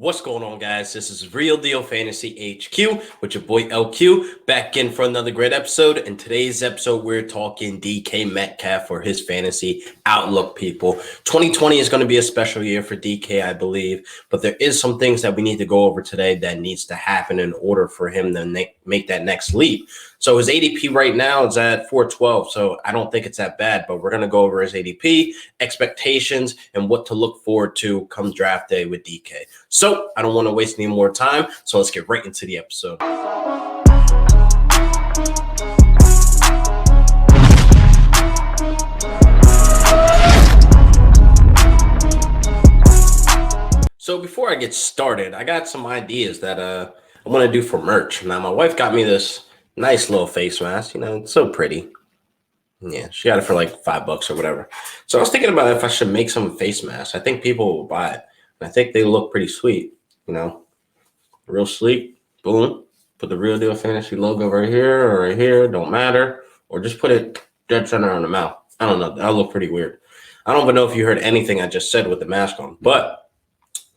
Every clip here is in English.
What's going on, guys? This is Real Deal Fantasy HQ with your boy LQ back in for another great episode. In today's episode, we're talking DK Metcalf for his fantasy outlook, people. 2020 is going to be a special year for DK, I believe, but there is some things that we need to go over today that needs to happen in order for him to make that next leap. So his ADP right now is at 412, so I don't think it's that bad, but we're going to go over his ADP, expectations, and what to look forward to come draft day with DK. So I don't want to waste any more time, so let's get right into the episode. So before I get started, I got some ideas that I want to do for merch. Now, my wife got me this nice little face mask. It's so pretty. Yeah, she got it for like $5 or whatever. So I was thinking about if I should make some face masks. I think people will buy it. And I think they look pretty sweet, real sleek. Boom. Put the Real Deal Fantasy logo right here or right here. Don't matter. Or just put it dead center on the mouth. I don't know. That'll look pretty weird. I don't even know if you heard anything I just said with the mask on, but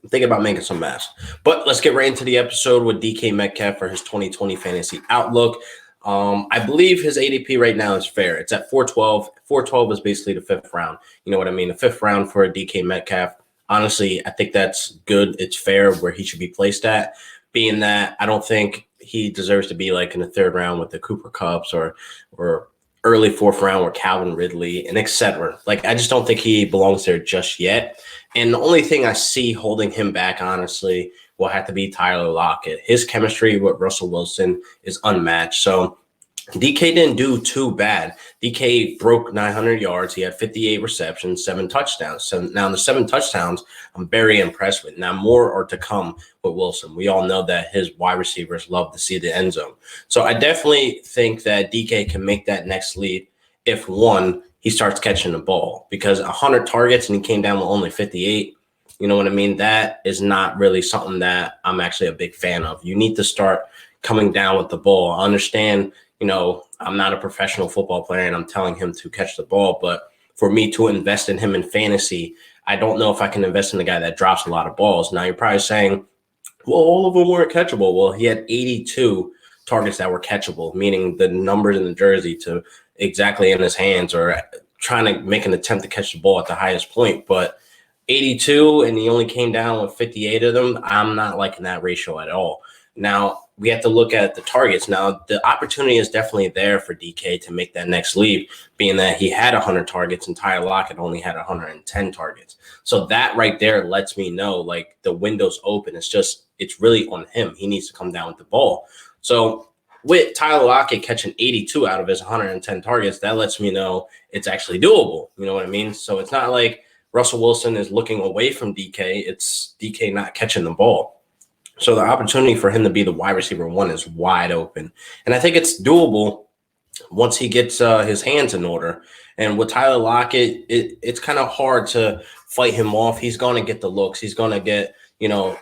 I'm thinking about making some masks. But let's get right into the episode with DK Metcalf for his 2020 fantasy outlook. I believe his ADP right now is fair. It's at 412. 412 is basically the fifth round. You know what I mean? The fifth round for a DK Metcalf. Honestly, I think that's good. It's fair where he should be placed at, being that I don't think he deserves to be like in the third round with the Cooper Kupps or early fourth round with Calvin Ridley and etc. Like, I just don't think he belongs there just yet. And the only thing I see holding him back, honestly, will have to be Tyler Lockett. His chemistry with Russell Wilson is unmatched. So DK didn't do too bad. DK broke 900 yards. He had 58 receptions, 7 touchdowns. So now the 7 touchdowns, I'm very impressed with. Now more are to come with Wilson. We all know that his wide receivers love to see the end zone. So I definitely think that DK can make that next leap if, one, he starts catching the ball, because 100 targets and he came down with only 58. You know what I mean? That is not really something that I'm actually a big fan of. You need to start coming down with the ball. I understand, I'm not a professional football player and I'm telling him to catch the ball, but for me to invest in him in fantasy, I don't know if I can invest in a guy that drops a lot of balls. Now you're probably saying, well, all of them weren't catchable. Well, he had 82 targets that were catchable, meaning the numbers in the jersey to exactly in his hands, or trying to make an attempt to catch the ball at the highest point. But 82 and he only came down with 58 of them. I'm not liking that ratio at all. Now we have to look at the targets. Now the opportunity is definitely there for DK to make that next leap, being that he had 100 targets and Tyler Lockett only had 110 targets. So that right there lets me know like the window's open. It's really on him. He needs to come down with the ball. So with Tyler Lockett catching 82 out of his 110 targets, that lets me know it's actually doable. You know what I mean? So it's not like Russell Wilson is looking away from DK. It's DK not catching the ball. So the opportunity for him to be the wide receiver one is wide open. And I think it's doable once he gets his hands in order. And with Tyler Lockett, it's kind of hard to fight him off. He's going to get the looks. He's going to get,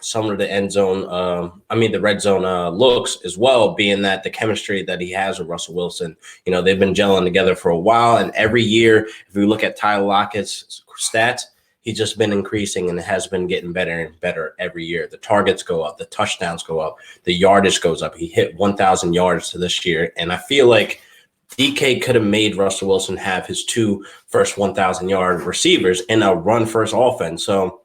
some of the end zone, the red zone looks as well, being that the chemistry that he has with Russell Wilson, they've been gelling together for a while. And every year, if we look at Tyler Lockett's stats, he's just been increasing and has been getting better and better every year. The targets go up, the touchdowns go up, the yardage goes up. He hit 1,000 yards to this year. And I feel like DK could have made Russell Wilson have his 2 first 1,000-yard receivers in a run-first offense. So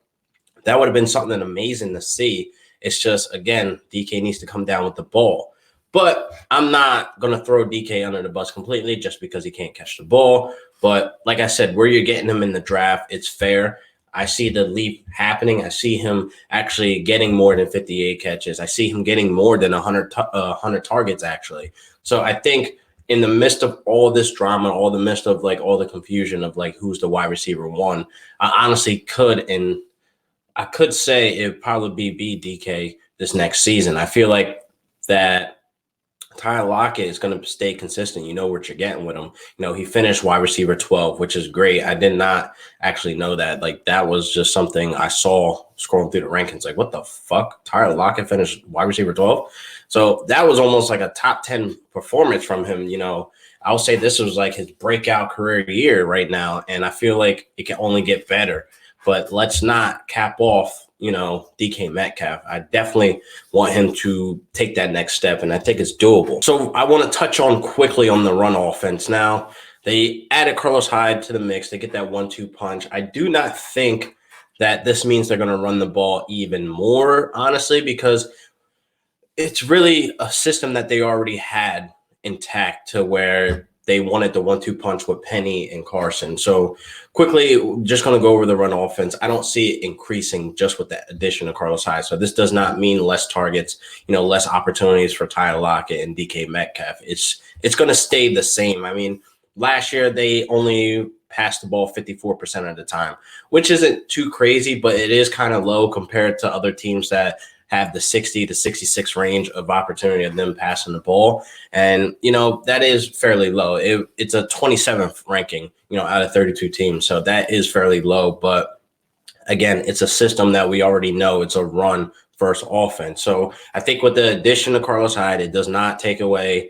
that would have been something amazing to see. It's just, again, DK needs to come down with the ball. But I'm not going to throw DK under the bus completely just because he can't catch the ball. But like I said, where you're getting him in the draft, it's fair. I see the leap happening. I see him actually getting more than 58 catches. I see him getting more than 100 targets, actually. So I think in the midst of all this drama, all the midst of like all the confusion of like who's the wide receiver one, I honestly could say it would probably be DK this next season. I feel like that Tyler Lockett is going to stay consistent. You know what you're getting with him. He finished wide receiver 12, which is great. I did not actually know that. Like, that was just something I saw scrolling through the rankings. Like, what the fuck? Tyler Lockett finished wide receiver 12? So that was almost like a top 10 performance from him. I'll say this was like his breakout career year right now. And I feel like it can only get better. But let's not cap off DK Metcalf. I definitely want him to take that next step, and I think it's doable. So I want to touch on quickly on the run offense. Now, they added Carlos Hyde to the mix. They get that 1-2 punch. I do not think that this means they're going to run the ball even more, honestly, because it's really a system that they already had intact to where they wanted the 1-2 punch with Penny and Carson. So quickly, just going to go over the run offense. I don't see it increasing just with the addition of Carlos Hyde. So this does not mean less targets, less opportunities for Tyler Lockett and DK Metcalf. It's going to stay the same. I mean, last year they only passed the ball 54% of the time, which isn't too crazy, but it is kind of low compared to other teams that have the 60 to 66 range of opportunity of them passing the ball. And, that is fairly low. It's a 27th ranking, out of 32 teams. So that is fairly low. But again, it's a system that we already know. It's a run first offense. So I think with the addition of Carlos Hyde, it does not take away,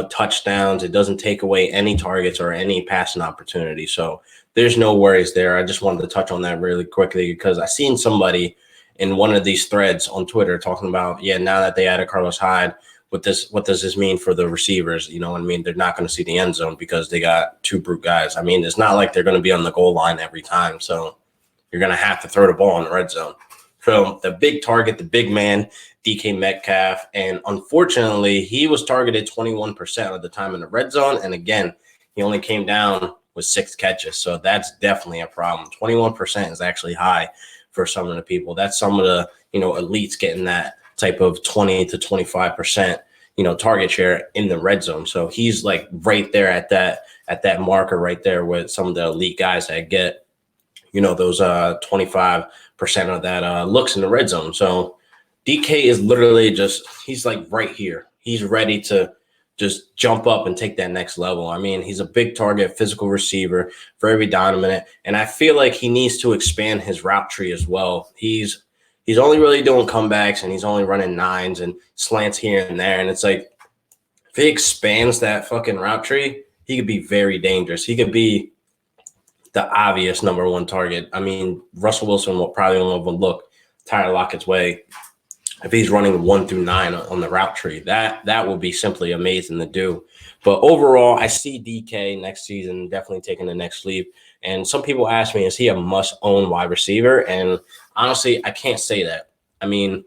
touchdowns. It doesn't take away any targets or any passing opportunity. So there's no worries there. I just wanted to touch on that really quickly because I seen somebody in one of these threads on Twitter talking about, now that they added Carlos Hyde, what does this mean for the receivers? You know what I mean? They're not going to see the end zone because they got two brute guys. I mean, it's not like they're going to be on the goal line every time. So you're going to have to throw the ball in the red zone. So the big target, the big man, DK Metcalf. And unfortunately, he was targeted 21% of the time in the red zone. And again, he only came down with 6 catches. So that's definitely a problem. 21% is actually high for some of the people. That's some of the, elites getting that type of 20 to 25%, target share in the red zone. So he's like right there at that marker right there with some of the elite guys that get, those 25% of that looks in the red zone. So DK is literally he's like right here. He's ready to just jump up and take that next level. I mean, he's a big target, physical receiver, very dominant. And I feel like he needs to expand his route tree as well. He's only really doing comebacks and he's only running 9s and slants here and there. And it's like, if he expands that fucking route tree, he could be very dangerous. He could be the obvious number 1 target. I mean, Russell Wilson will probably only look Tyler Lockett's way if he's running 1 through 9 on the route tree. That will be simply amazing to do. But overall, I see DK next season definitely taking the next leap. And some people ask me, is he a must-own wide receiver? And honestly, I can't say that. I mean,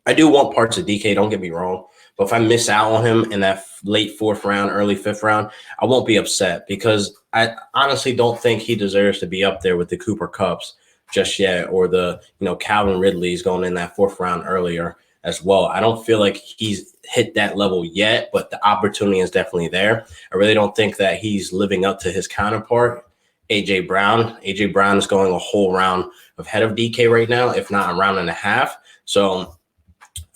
I do want parts of DK, don't get me wrong. But if I miss out on him in that late 4th round, early 5th round, I won't be upset because I honestly don't think he deserves to be up there with the Cooper Kupps just yet, or the, Calvin Ridley's going in that 4th round earlier as well. I don't feel like he's hit that level yet, but the opportunity is definitely there. I really don't think that he's living up to his counterpart, AJ Brown. AJ Brown is going a whole round ahead of DK right now, if not a round and a half. So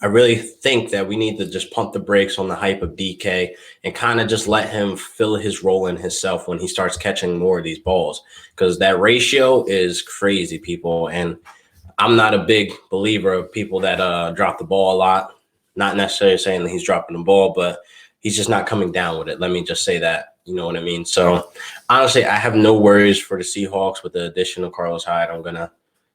I really think that we need to just pump the brakes on the hype of DK and kind of just let him fill his role in himself when he starts catching more of these balls, because that ratio is crazy, people. And I'm not a big believer of people that drop the ball a lot. Not necessarily saying that he's dropping the ball, but he's just not coming down with it. Let me just say that. You know what I mean? So honestly, I have no worries for the Seahawks with the addition of Carlos Hyde. I'm going to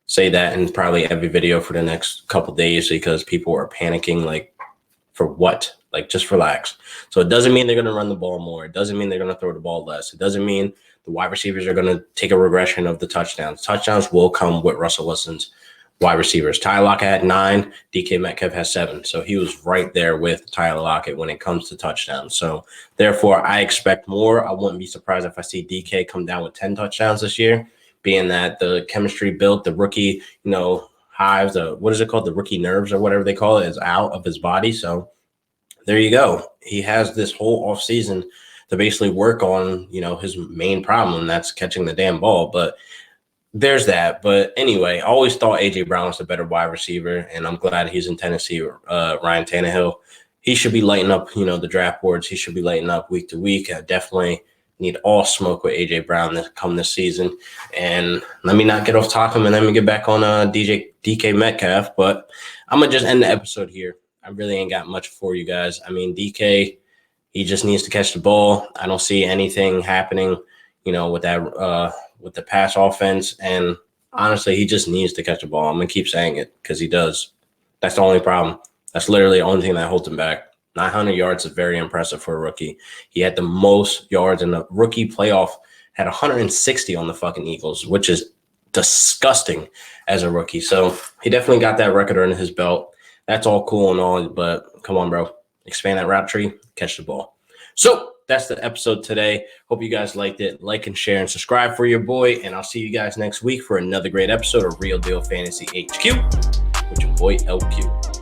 say that in probably every video for the next couple days because people are panicking, like, for what? Like, just relax. So it doesn't mean they're going to run the ball more. It doesn't mean they're going to throw the ball less. It doesn't mean the wide receivers are going to take a regression of the touchdowns. Touchdowns will come with Russell Wilson's wide receivers. Tyler Lockett had 9. DK Metcalf has 7. So he was right there with Tyler Lockett when it comes to touchdowns. So therefore, I expect more. I wouldn't be surprised if I see DK come down with 10 touchdowns this year, being that the chemistry built, the rookie, hives, what is it called? The rookie nerves or whatever they call it is out of his body. So there you go. He has this whole offseason to basically work on, his main problem, and that's catching the damn ball. But there's that. But anyway, I always thought A.J. Brown was the better wide receiver, and I'm glad he's in Tennessee. Ryan Tannehill, he should be lighting up, the draft boards. He should be lighting up week to week. I definitely need all smoke with A.J. Brown to come this season. And let me not get off talking and let me get back on DK Metcalf. But I'm going to just end the episode here. I really ain't got much for you guys. I mean, DK, he just needs to catch the ball. I don't see anything happening, with that with the pass offense. And Honestly, he just needs to catch the ball. I'm going to keep saying it because he does. That's the only problem. That's literally the only thing that holds him back. 900 yards is very impressive for a rookie. He had the most yards in the rookie playoff, had 160 on the fucking Eagles, which is disgusting as a rookie. So he definitely got that record under his belt. That's all cool and all, but come on, bro. Expand that route tree, catch the ball. So that's the episode today. Hope you guys liked it. Like and share and subscribe for your boy. And I'll see you guys next week for another great episode of Real Deal Fantasy HQ with your boy LQ.